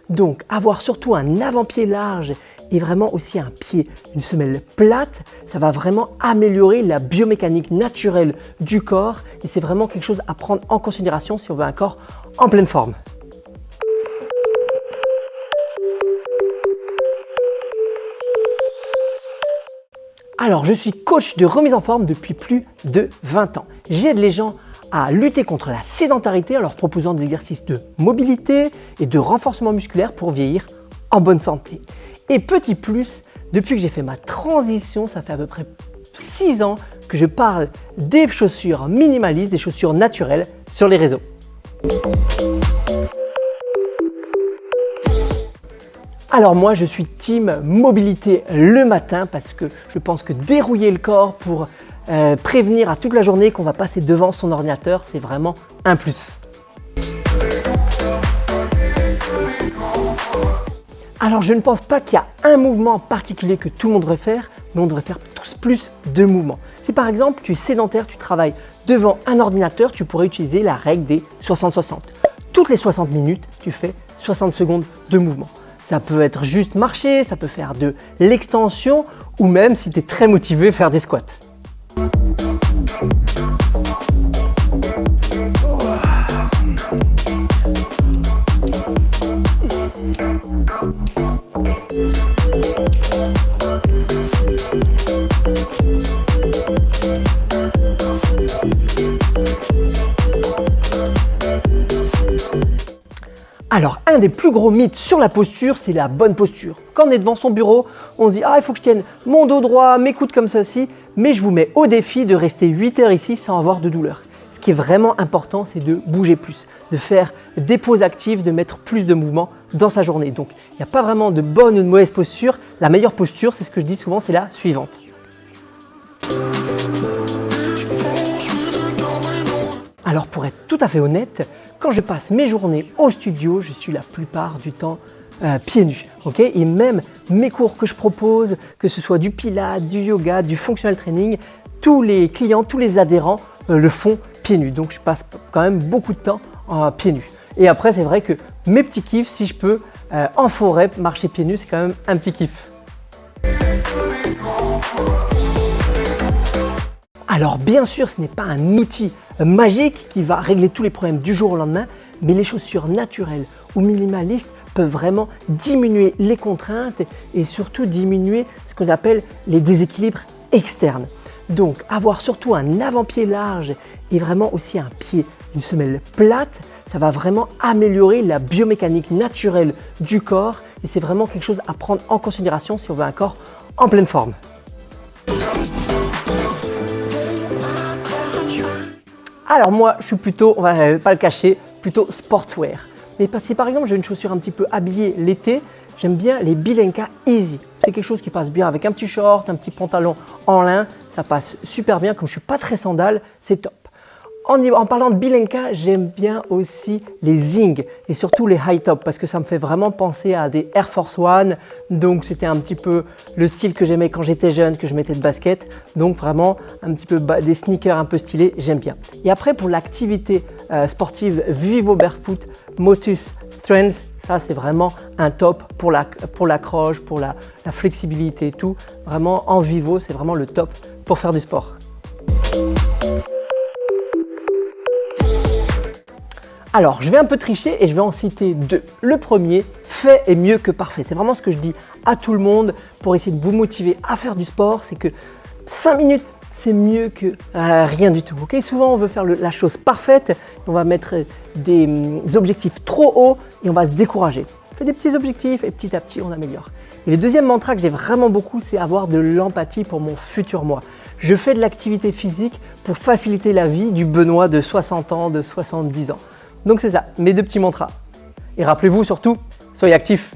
Donc avoir surtout un avant-pied large et vraiment aussi un pied, une semelle plate, ça va vraiment améliorer la biomécanique naturelle du corps et c'est vraiment quelque chose à prendre en considération si on veut un corps en pleine forme. Alors, je suis coach de remise en forme depuis plus de 20 ans. J'aide les gens à lutter contre la sédentarité en leur proposant des exercices de mobilité et de renforcement musculaire pour vieillir en bonne santé. Et petit plus, depuis que j'ai fait ma transition, ça fait à peu près 6 ans que je parle des chaussures minimalistes, des chaussures naturelles sur les réseaux. Alors moi je suis team mobilité le matin parce que je pense que dérouiller le corps pour prévenir à toute la journée qu'on va passer devant son ordinateur, c'est vraiment un plus. Alors je ne pense pas qu'il y a un mouvement en particulier que tout le monde devrait faire, mais on devrait faire tous plus de mouvements. Si par exemple tu es sédentaire, tu travailles devant un ordinateur, tu pourrais utiliser la règle des 60-60. Toutes les 60 minutes, tu fais 60 secondes de mouvement. Ça peut être juste marcher, ça peut faire de l'extension ou même si tu es très motivé, faire des squats. Alors, un des plus gros mythes sur la posture, c'est la bonne posture. Quand on est devant son bureau, on se dit « Ah, il faut que je tienne mon dos droit, mes coudes comme ceci », mais je vous mets au défi de rester 8 heures ici sans avoir de douleur. Ce qui est vraiment important, c'est de bouger plus, de faire des pauses actives, de mettre plus de mouvement dans sa journée. Donc, il n'y a pas vraiment de bonne ou de mauvaise posture. La meilleure posture, c'est ce que je dis souvent, c'est la suivante. Alors, pour être tout à fait honnête, quand je passe mes journées au studio, je suis la plupart du temps pieds nus. Okay, et même mes cours que je propose, que ce soit du pilates, du yoga, du functional training, tous les clients, tous les adhérents le font pieds nus. Donc je passe quand même beaucoup de temps pieds nus. Et après, c'est vrai que mes petits kiffs, si je peux, en forêt, marcher pieds nus, c'est quand même un petit kiff. Alors bien sûr, ce n'est pas un outil magique qui va régler tous les problèmes du jour au lendemain, mais les chaussures naturelles ou minimalistes peuvent vraiment diminuer les contraintes et surtout diminuer ce qu'on appelle les déséquilibres externes. Donc avoir surtout un avant-pied large et vraiment aussi un pied, une semelle plate, ça va vraiment améliorer la biomécanique naturelle du corps et c'est vraiment quelque chose à prendre en considération si on veut un corps en pleine forme. Alors moi, je suis plutôt, on va pas le cacher, plutôt sportswear. Mais si par exemple j'ai une chaussure un petit peu habillée l'été, j'aime bien les Bilenka Easy. C'est quelque chose qui passe bien avec un petit short, un petit pantalon en lin, ça passe super bien. Comme je suis pas très sandale, c'est top. En parlant de Bilenka, j'aime bien aussi les Zing et surtout les high top parce que ça me fait vraiment penser à des Air Force One. Donc c'était un petit peu le style que j'aimais quand j'étais jeune, que je mettais de basket. Donc vraiment un petit peu des sneakers un peu stylés, j'aime bien. Et après pour l'activité sportive Vivo Barefoot Motus Strength, ça c'est vraiment un top pour l'accroche, pour la flexibilité et tout. Vraiment en Vivo, c'est vraiment le top pour faire du sport. Alors, je vais un peu tricher et je vais en citer deux. Le premier, fait est mieux que parfait. C'est vraiment ce que je dis à tout le monde pour essayer de vous motiver à faire du sport. C'est que 5 minutes, c'est mieux que rien du tout. Okay, souvent, on veut faire la chose parfaite. On va mettre des objectifs trop hauts et on va se décourager. On fait des petits objectifs et petit à petit, on améliore. Et le deuxième mantra que j'ai vraiment beaucoup, c'est avoir de l'empathie pour mon futur moi. Je fais de l'activité physique pour faciliter la vie du Benoît de 60 ans, de 70 ans. Donc c'est ça, mes deux petits mantras. Et rappelez-vous surtout, soyez actifs.